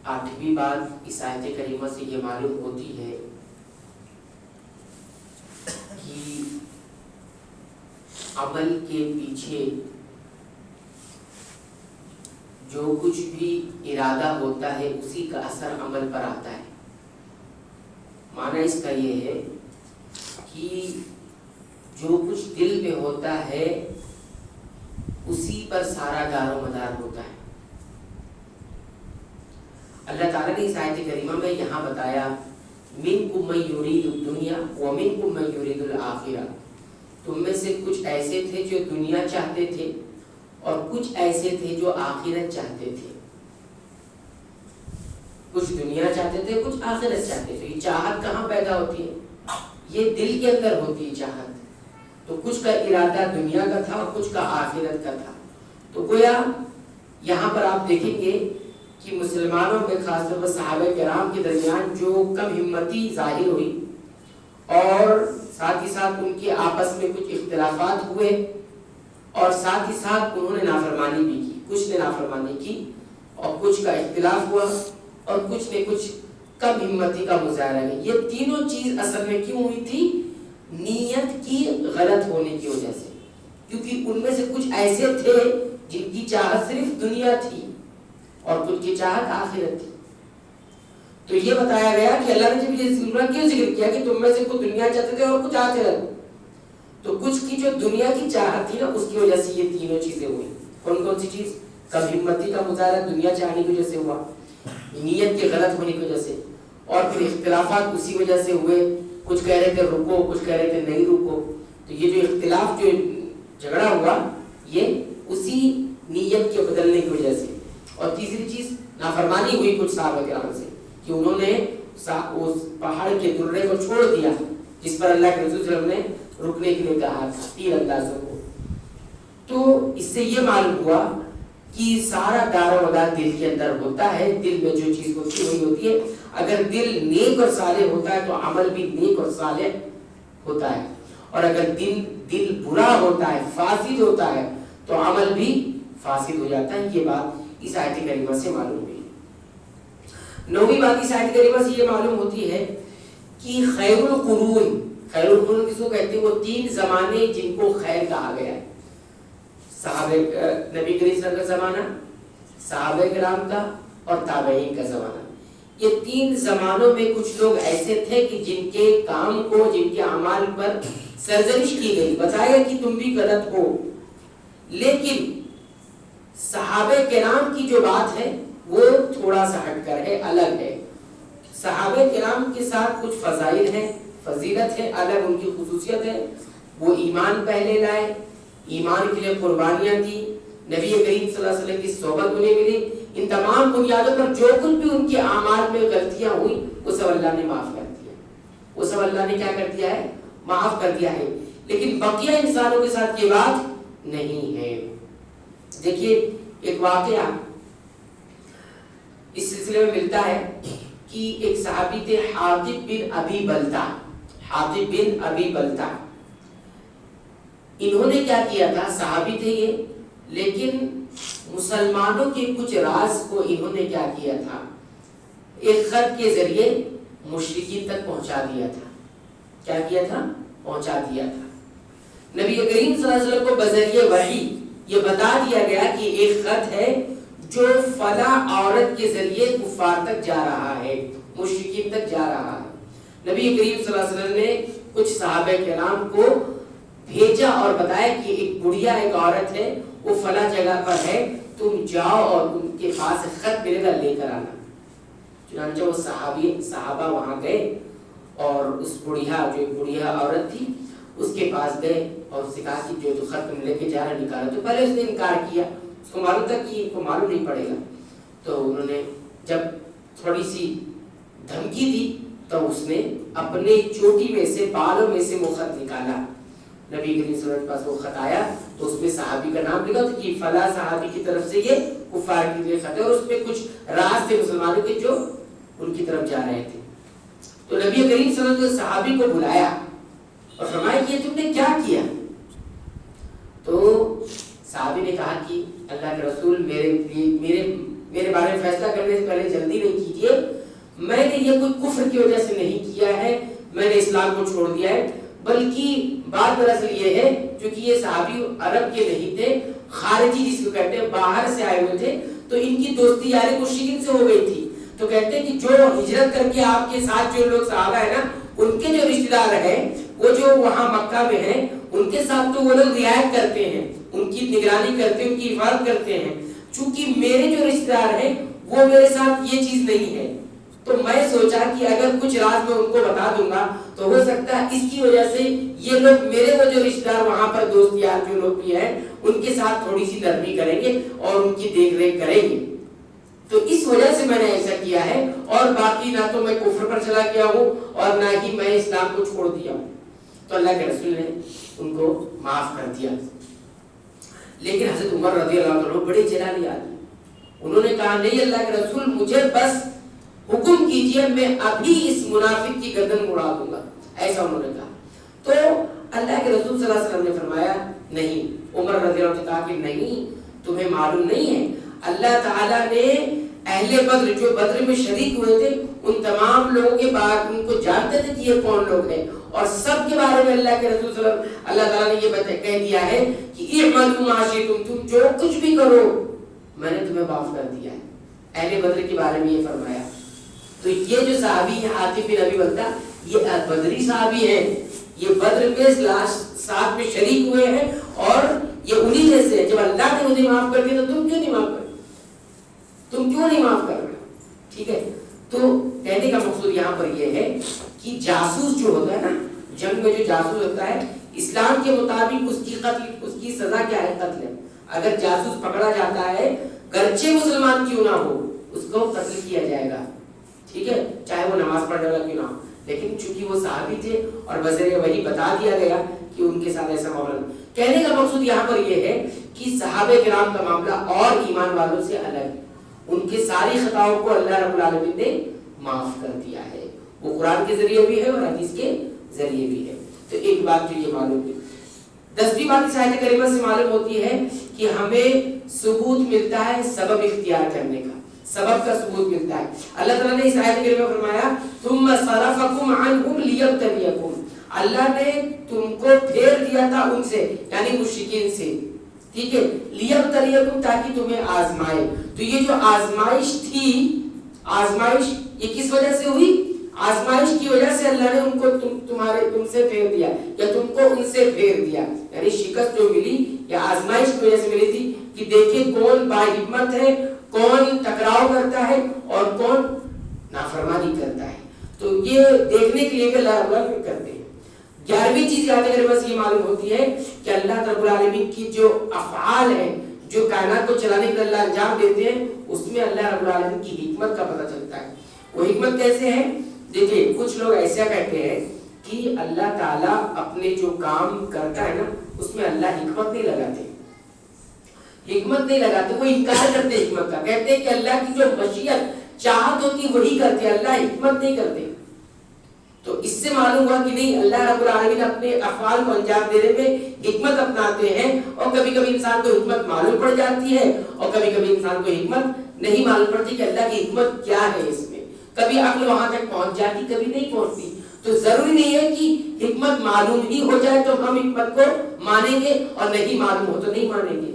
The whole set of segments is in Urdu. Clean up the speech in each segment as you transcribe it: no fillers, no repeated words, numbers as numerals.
8ویں بات اس آیت کریمہ سے یہ معلوم ہوتی ہے کہ عمل کے پیچھے جو کچھ بھی ارادہ ہوتا ہے اسی کا اثر عمل پر آتا ہے. معنی اس کا یہ ہے کہ جو کچھ دل میں ہوتا ہے اسی پر سارا دار و مدار ہوتا ہے. اللہ تعالیٰ نے اس آیت کریمہ میں یہاں بتایا منکم من یرید الدنیا ومنکم من یرید الآخرہ. تم میں سے کچھ ایسے تھے جو دنیا چاہتے تھے اور کچھ ایسے تھے جو آخرت چاہتے تھے. کچھ دنیا چاہتے تھے کچھ آخرت چاہتے تھے. یہ چاہت کہاں پیدا ہوتی ہے؟ یہ دل کے اندر ہوتی ہے چاہت. تو کچھ کا ارادہ دنیا کا تھا اور کچھ کا آخرت کا تھا. تو گویا یہاں پر آپ دیکھیں گے کہ مسلمانوں میں خاص طور پر صحابہ کرام کے درمیان جو کم ہمتی ظاہر ہوئی اور ساتھ ہی ساتھ ان کے آپس میں کچھ اختلافات ہوئے اور ساتھ ہی ساتھ انہوں نے نافرمانی بھی کی. کچھ نے نافرمانی کی اور کچھ کا اختلاف ہوا اور کچھ نے کچھ کم ہمتی کا مظاہرہ کیا. یہ تینوں چیز اصل میں کیوں ہوئی تھی؟ نیت کی غلط ہونے کی وجہ سے. کیونکہ ان میں سے کچھ ایسے تھے جن کی چاہت صرف دنیا تھی اور کچھ کی چاہت آخرت تھی. تو یہ بتایا گیا کہ اللہ نے جب یہ کیوں ذکر کیا کہ تم میں سے کچھ دنیا چاہتے تھے اور کچھ آخرت. تو کچھ کی جو دنیا کی چاہت تھی نا اس کی وجہ سے یہ تینوں چیزیں ہوئی. کون کون سی چیز؟ کم ہمتی کا مظاہرہ دنیا چاہنے کی وجہ سے ہوا, نیت کے غلط ہونے کی وجہ سے, اور پھر اختلافات اسی وجہ سے ہوئے. کچھ کہہ رہے تھے رکو, کچھ کہہ رہے تھے نہیں رکو. تو یہ جو اختلاف جو جھگڑا ہوا یہ اسی نیت کے بدلنے کی وجہ سے. اور تیسری چیز نافرمانی ہوئی کچھ صحابہ کرام سے کہ انہوں نے اس پہاڑ کے درے کو چھوڑ دیا جس پر اللہ کے رسول صلی اللہ علیہ وسلم نے رکنے کے لیے کہا تھا تیر اندازوں کو. تو اس سے یہ معلوم ہوا کہ سارا دار و مدار دل کے اندر ہوتا ہے. دل میں جو چیز ہوتی ہے وہی ہوتی ہے. اگر دل نیک اور صالح ہوتا ہے تو عمل بھی نیک اور صالح ہوتا ہے, اور اگر دل برا ہوتا ہے فاسد ہوتا ہے تو عمل بھی فاسد ہو جاتا ہے. یہ بات اس آیت کریمہ سے معلوم ہوئی. 9ویں بات اس آیت کریمہ سے یہ معلوم ہوتی ہے کہ خیر القرون کس کو کہتے ہیں؟ وہ 3 زمانے جن کو خیر کہا گیا ہے. صحابہ نبی کریم صلی اللہ علیہ وسلم کا زمانہ, صحابہ کرام کا اور تابعین کا زمانہ. یہ 3 زمانوں میں کچھ لوگ ایسے تھے کہ جن کے کام کو, جن کے اعمال پر سرزنش کی گئی, بتایا کہ تم بھی غلط ہو. لیکن صحابہ کرام کی جو بات ہے وہ تھوڑا سا ہٹ کر ہے, الگ ہے. صحابہ کرام کے ساتھ کچھ فضائل ہیں, فضیلت ہے, الگ ان کی خصوصیت ہے. وہ ایمان پہلے لائے, ایمان کے لیے قربانیاں دی, نبی کریم صلی اللہ علیہ وسلم کی صحبت انہیں ملی. ان تمام بنیادوں پر جو کچھ بھی ان کے اعمال میں غلطیاں ہوئی وہ سب اللہ نے معاف کر دیا. وہ سب اللہ نے کیا کر دیا ہے؟ معاف کر دیا ہے. لیکن بقیہ انسانوں کے ساتھ یہ بات نہیں ہے. دیکھیے ایک واقعہ اس سلسلے میں ملتا ہے کہ ایک صحابی تھے حاطب بن ابی بلتع. انہوں نے کیا کیا تھا؟ صحابی تھے یہ, لیکن مسلمانوں کے کچھ راز کو انہوں نے کیا کیا تھا؟ ایک خط کے ذریعے مشرکین تک پہنچا دیا تھا. کیا کیا تھا؟ پہنچا دیا تھا. نبی کریم صلی اللہ علیہ وسلم کو بذریعہ وحی یہ بتا دیا گیا کہ ایک خط ہے جو فلاں عورت کے ذریعے کفار تک جا رہا ہے, مشرکین تک جا رہا ہے. نبی کریم صلی اللہ علیہ وسلم نے کچھ صحابہ کرام کو بھیجا اور بتایا کہ ایک بڑھیا ایک عورت ہے, وہ فلاں جگہ پر ہے, تم جاؤ اور ان کے پاس خط ملے گا, لے کر آنا. چنانچہ وہ صحابہ وہاں گئے اور اس بڑھیا عورت تھی اس کے پاس گئے اور اس سے کہا کہ جو خط تم لے کے جا رہا نکالا. تو پہلے اس نے انکار کیا, اس کو معلوم تھا کہ ان کو معلوم نہیں پڑے گا. تو انہوں نے جب تھوڑی سی دھمکی دی تو اس نے اپنے چوٹی میں سے, بالوں میں سے وہ خط نکالا. نبی کریم صلی اللہ علیہ وسلم کے پاس وہ خط آیا تو اس میں صحابی کا نام لکھا تھا کہ فلاں صحابی کی طرف سے یہ کفار کی طرف خط ہے, اور اس میں کچھ راز تھے مسلمانوں کے جو ان کی طرف جا رہے تھے. تو نبی کریم صلی اللہ علیہ وسلم صحابی کو بلایا اور فرمایا کہ یہ تم نے کیا کیا؟ تو صحابی نے کہا کہ اللہ کے رسول میرے بارے میں فیصلہ کرنے سے پہلے جلدی نہیں میں نے یہ کوئی کفر کی وجہ سے نہیں کیا ہے، میں نے اسلام کو چھوڑ دیا ہے، بلکہ بات دراصل یہ ہے کیونکہ یہ صحابی عرب کے نہیں تھے، خارجی جس کو کہتے ہیں باہر سے آئے ہوئے تھے، تو ان کی دوستی یاری مشرکین سے ہو گئی تھی. تو کہتے ہیں کہ جو ہجرت کر کے آپ کے ساتھ جو لوگ صحابہ ہیں نا، ان کے جو رشتہ دار ہیں وہ جو وہاں مکہ میں ہیں، ان کے ساتھ تو وہ لوگ رعایت کرتے ہیں، ان کی نگرانی کرتے ہیں، ان کی حفاظت کرتے ہیں. چونکہ میرے جو رشتہ دار ہیں وہ میرے ساتھ یہ چیز نہیں ہے، تو میں سوچا کہ اگر کچھ راز میں ان کو بتا دوں گا تو ہو سکتا ہے اس کی وجہ سے یہ لوگ میرے وہ جو رشتہ دار وہاں پر دوست یار جو لوگ بھی ہیں ان کے ساتھ تھوڑی سی نرمی کریں گے اور ان کی دیکھ ریکھ کریں گے. تو اس وجہ سے میں نے ایسا کیا ہے، اور باقی نہ تو میں کفر پر چلا گیا ہوں اور نہ ہی میں اسلام کو چھوڑ دیا ہوں. تو اللہ کے رسول نے ان کو معاف کر دیا. لیکن حضرت عمر رضی اللہ عنہ بڑے جلالی آدمی، انہوں نے کہا نہیں اللہ کے رسول مجھے بس حکم کیجئے، میں ابھی اس منافق کی گردن اڑا دوں گا، ایسا انہوں نے کہا. تو اللہ کے رسول صلی اللہ علیہ وسلم نے فرمایا نہیں. عمر رضی اللہ عنہ نے کہا کہ نہیں، تمہیں معلوم نہیں ہے اللہ تعالیٰ نے اہل بدر جو بدر میں شریک ہوئے تھے ان تمام لوگوں کے بعد ان کو جانتے تھے کہ یہ کون لوگ ہیں، اور سب کے بارے میں اللہ کے رسول صلی اللہ علیہ وسلم اللہ تعالیٰ نے یہ کہہ دیا ہے کہ اعملوا ما شئتم، تم جو کچھ بھی کرو میں نے تمہیں معاف کر دیا ہے. اہل بدر کے بارے میں یہ فرمایا. تو یہ جو صحابی ہیں عاطف بن ابی بلتہ، یہ بدری صحابی ہیں، یہ بدر میں ساتھ میں شریک ہوئے ہیں، اور یہ انہی میں سے جب اللہ نے انہیں معاف کر دیا تو تم کیوں نہیں معاف کر، تم کیوں نہیں معاف کر رہے؟ ٹھیک ہے. تو کہنے کا مقصود یہاں پر یہ ہے کہ جاسوس جو ہوتا ہے نا، جنگ میں جو جاسوس ہوتا ہے، اسلام کے مطابق اس کی سزا کیا ہے؟ قتل ہے. اگر جاسوس پکڑا جاتا ہے گرچہ مسلمان کیوں نہ ہو اس کو قتل کیا جائے گا، ٹھیک ہے، چاہے وہ نماز پڑھنے والا کیوں نہ ہو. لیکن چونکہ وہ صحابی تھے اور بذریعہ وہی بتا دیا گیا کہ ان کے ساتھ ایسا معاملہ. کہنے کا مقصود یہاں پر یہ ہے کہ صحابہ کرام کا معاملہ اور ایمان والوں سے الگ ہے. ان کے ساری خطاؤں کو اللہ رب العالمین نے معاف کر دیا ہے، وہ قرآن کے ذریعے بھی ہے اور حدیث کے ذریعے بھی ہے. تو ایک بات تو یہ معلوم ہے. 10ویں بات اس آیت کریمہ سے معلوم ہوتی ہے کہ ہمیں ثبوت ملتا ہے سبب اختیار کرنے کا، سبب کا ثبوت ملتا ہے. اللہ تعالیٰ نے اس آیت کریمہ میں فرمایا ثم صرفکم عنہم لیبتلیکم، اللہ نے تم کو پھیر دیا تھا ان سے یعنی مشرکین سے، ٹھیک ہے، لیبتلیکم تاکہ تمہیں آزمائے. تو یہ جو آزمائش تھی، آزمائش یہ کس وجہ سے ہوئی؟ آزمائش کی وجہ سے اللہ نے ان کو تم سے پھیر دیا یا تم کو ان سے پھیر دیا. یعنی شکست جو ملی یا آزمائش کی وجہ سے ملی تھی کہ دیکھیں کون با حکمت ہے، کون ٹکراؤ کرتا ہے اور کون نافرمانی کرتا ہے. تو یہ دیکھنے کے لیے بھی اللہ رب العالمین کرتے ہیں. 11ویں چیز یاد کرنے سے یہ معلوم ہوتی ہے کہ اللہ رب العالمین کی جو افعال ہیں، جو کائنات کو چلانے کے لیے اللہ انجام دیتے ہیں، اس میں اللہ رب العالمین کی حکمت کا پتہ چلتا ہے. وہ حکمت کیسے ہے؟ دیکھیں کچھ لوگ ایسا کہتے ہیں کہ اللہ تعالیٰ اپنے جو کام کرتا ہے نا اس میں اللہ حکمت نہیں لگاتے، حکمت نہیں لگاتے، وہ انکار کرتے حکمت کا، کہتے ہیں کہ اللہ کی جو مشیت چاہت ہوتی وہی کرتے، اللہ حکمت نہیں کرتے. تو اس سے معلوم ہوا کہ نہیں، اللہ رب العالمین اپنے افعال کو انجام دینے میں حکمت اپناتے ہیں، اور کبھی کبھی انسان کو حکمت معلوم پڑ جاتی ہے اور کبھی کبھی انسان کو حکمت نہیں معلوم پڑتی کہ اللہ کی حکمت کیا ہے اس میں. کبھی عقل وہاں تک پہنچ جاتی، کبھی نہیں پہنچتی. تو ضروری نہیں ہے کہ حکمت معلوم ہی ہو جائے تو ہم حکمت کو مانیں گے، اور نہیں معلوم ہو تو نہیں مانیں گے.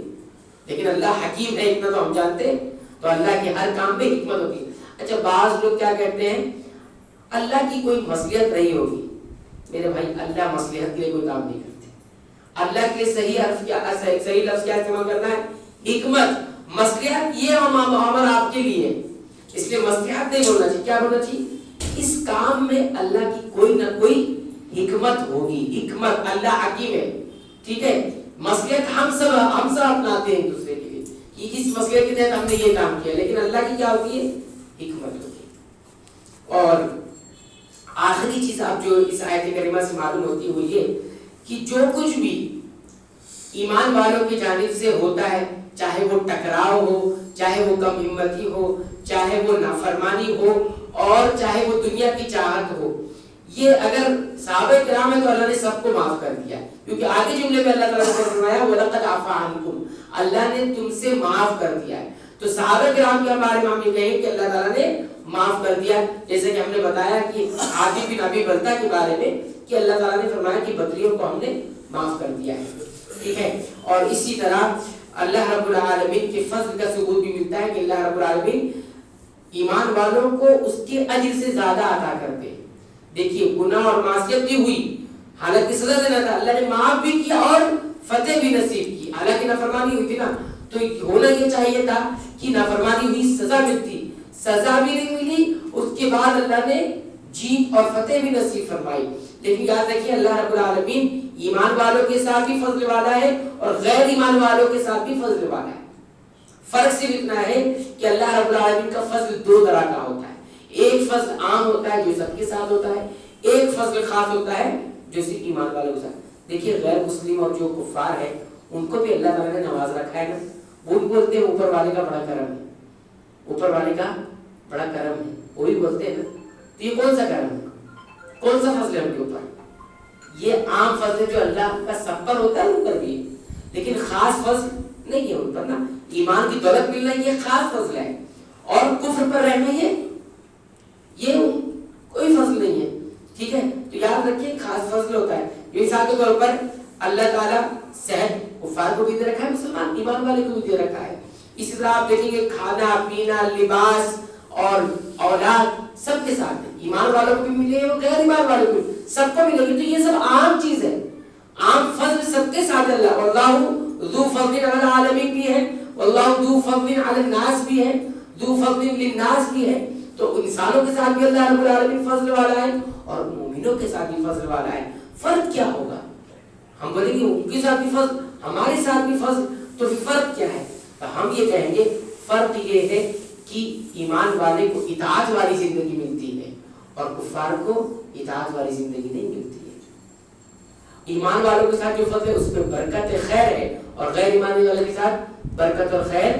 لیکن اللہ حکیم ہے اتنا تو ہم جانتے ہیں. تو اللہ کے ہر کام میں حکمت ہوتی ہے. اچھا بعض لوگ کیا کہتے ہیں، اللہ کی کوئی مصلحت نہیں ہوگی. میرے بھائی اللہ مصلحت کے لیے کوئی کام نہیں کرتے. اللہ کے لیے صحیح لفظ کیا استعمال کرنا ہے؟ حکمت. مصلحت یہ عمل آپ کے لیے، اس لیے مصلحت نہیں بولنا چاہیے. کیا بولنا چاہیے؟ اس کام میں اللہ کی کوئی نہ کوئی حکمت ہوگی. حکمت، اللہ حکیم ہے، ٹھیک ہے. مصلحت ہم سب اپناتے ہیں ایک دوسرے کے لیے کہ اس مصلحت کے تحت ہم نے یہ کام کیا، لیکن اللہ کی کیا ہوتی ہے؟ حکمت ہوتی ہے. اور آخری چیز آپ جو اس آیت کریمہ سے معلوم ہوتی ہے وہ یہ کہ جو کچھ بھی ایمان والوں کی جانب سے ہوتا ہے، چاہے وہ ٹکراؤ ہو، چاہے وہ کم ہمتی ہو، چاہے وہ نافرمانی ہو، اور چاہے وہ دنیا کی چاہت ہو، یہ اگر صحابہ کرام ہے تو اللہ نے سب کو معاف کر دیا. کیونکہ آگے جملے میں اللہ تعالیٰ نے فرمایا وَلَقَدْ عَفَا عَنْكُمْ، اللہ نے تم سے معاف کر دیا ہے. تو تو صحابہ کرام کے بارے میں ہم یہ کہیں کہ اللہ تعالیٰ نے معاف کر دیا، جیسے کہ ہم نے بتایا کہ عاطف بن ابی بلتہ کے بارے میں کہ اللہ تعالیٰ نے فرمایا کہ بدریوں کو ہم نے معاف کر دیا ہے، ٹھیک ہے۔ اور اسی طرح اللہ رب العالمین کے فضل کا ثبوت بھی ملتا ہے کہ اللہ رب العالمین ایمان والوں کو اس کے اجر سے زیادہ عطا کرتے ہیں۔ دیکھیے گناہ اور معصیت بھی ہوئی، حالانکہ سزا دینا تھا، اللہ نے معاف بھی کیا اور فتح بھی نصیب کی، حالانکہ نافرمانی ہوئی تھی نا، تو ہونا یہ چاہیے تھا کہ نافرمانی ہوئی سزا ملتی، سزا بھی نہیں ملی، اس کے بعد اللہ نے جیت اور فتح بھی نصیب فرمائی۔ لیکن یاد رکھیے اللہ رب العالمین ایمان والوں کے ساتھ بھی فضل والا ہے اور غیر ایمان والوں کے ساتھ بھی فضل والا ہے۔ فرق صرف اتنا ہے کہ اللہ رب العالمین کا فضل دو طرح کا ہوتا ہے، ایک فضل عام ہوتا ہے جو سب کے ساتھ ہوتا ہے، ایک فضل خاص ہوتا ہے جو صرف ایمان والوں کے ساتھ۔ دیکھیے غیر مسلم اور جو کفار ہے ان کو بھی اللہ تعالیٰ نے نواز رکھا ہے نا، وہ بھی بولتے ہیں اوپر والے کا بڑا کرم ہے، اوپر والے کا بڑا کرم ہے، وہ بھی بولتے ہیں نا، تو یہ کون سا کرم ہے، کون سا فضل ہے ان کے اوپر؟ یہ عام فضل ہے جو اللہ کا سب پر ہوتا ہے ان پر بھی، لیکن خاص فضل نہیں ہے ان پر نا، ایمان کی دولت ملنا یہ خاص فضل ہے، اور کفر پر رہنا یہ کوئی فضل نہیں ہے، ٹھیک ہے۔ تو یاد رکھیے خاص فضل ہوتا ہے۔ مثال کے طور پر اللہ تعالیٰ صحت کفار کو بھی دے رکھا ہے، مسلمان ایمان والے کو بھی دے رکھا ہے۔ اسی طرح آپ دیکھیں گے کھانا پینا لباس اور اولاد سب کے ساتھ ہے، ایمان والوں کو بھی ملے گا غیر ایمان والوں کو بھی سب کو ملے گی، تو یہ سب عام چیز ہے، عام فضل سب کے ساتھ اللہ، واللہ ذو فضل علی العالمین بھی ہے، واللہ ذو فضل علی الناس بھی ہے، ذو فضل للناس بھی ہے۔ تو انسانوں کے ساتھ بھی اللہ رب العالمین فضل والا ہے اور مومنوں کے ساتھ بھی فضل والا ہے۔ فرق کیا ہوگا؟ ہم بولیں گے ان کے ساتھ بھی فضل ہمارے ساتھ بھی فضل، تو فرق کیا ہے؟ تو ہم یہ کہیں گے فرق یہ ہے کہ ایمان والے کو اطاعت والی زندگی ملتی ہے اور کفار کو اطاعت والی زندگی نہیں ملتی ہے۔ ایمان والوں کے ساتھ جو فضل ہے اس میں برکت خیر ہے اور غیر ایمان والے کے ساتھ برکت اور خیر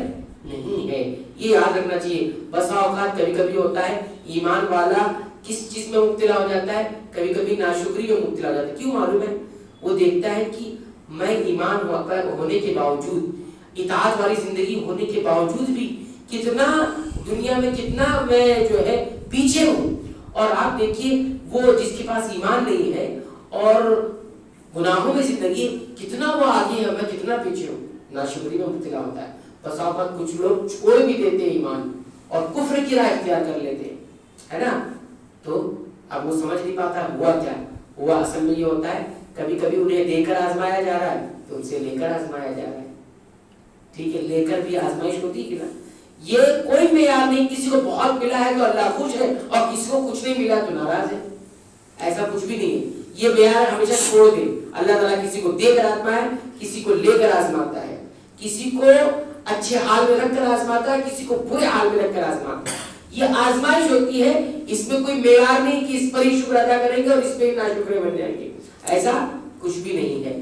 نہیں ہے، یہ یاد رکھنا چاہیے۔ بسا اوقات کبھی کبھی ہوتا ہے ایمان والا کس چیز میں مبتلا ہو جاتا ہے، کبھی کبھی ناشکری میں مبتلا ہو جاتا ہے، کیوں معلوم ہے؟ وہ دیکھتا ہے کہ میں ایمان ہونے کے باوجود، اطاعت والی زندگی ہونے کے باوجود بھی کتنا دنیا میں کتنا میں جو ہے پیچھے ہوں، اور آپ دیکھیے وہ جس کے پاس ایمان نہیں ہے اور گناہوں میں زندگی کتنا وہ آگے ہے، میں کتنا پیچھے ہوں، ناشکری میں مبتلا ہوتا ہے۔ بس اوقات کچھ لوگ چھوڑ بھی دیتے ہیں ایمان اور کفر کی راہ اختیار کر لیتے ہیں، ہے نا، تو اب وہ سمجھ نہیں پاتا ہوا کیا ہوا۔ اصل میں یہ ہوتا ہے کبھی کبھی انہیں دے کر آزمایا جا رہا ہے تو ان سے لے کر آزمایا جا رہا ہے، ٹھیک ہے، لے کر بھی آزمائش ہوتی ہے نا، یہ کوئی معیار نہیں، کسی کو بہت ملا ہے تو اللہ خوش ہے اور کسی کو کچھ نہیں ملا تو ناراض ہے، ایسا کچھ بھی نہیں ہے، یہ معیار ہمیشہ چھوڑ دے۔ اللہ تعالیٰ کسی کو دے کر آزماتا ہے، کسی کو لے کر آزماتا ہے، کسی کو اچھے حال میں رکھ کر آزماتا ہے، کسی کو برے حال میں رکھ کر آزماتا ہے، یہ آزمائش ہوتی ہے، اس میں کوئی معیار نہیں کہ اس پر ہی شکر ادا کریں گے اور اس پہ ہی ناشکرے بن جائیں گے، ایسا کچھ بھی نہیں ہے۔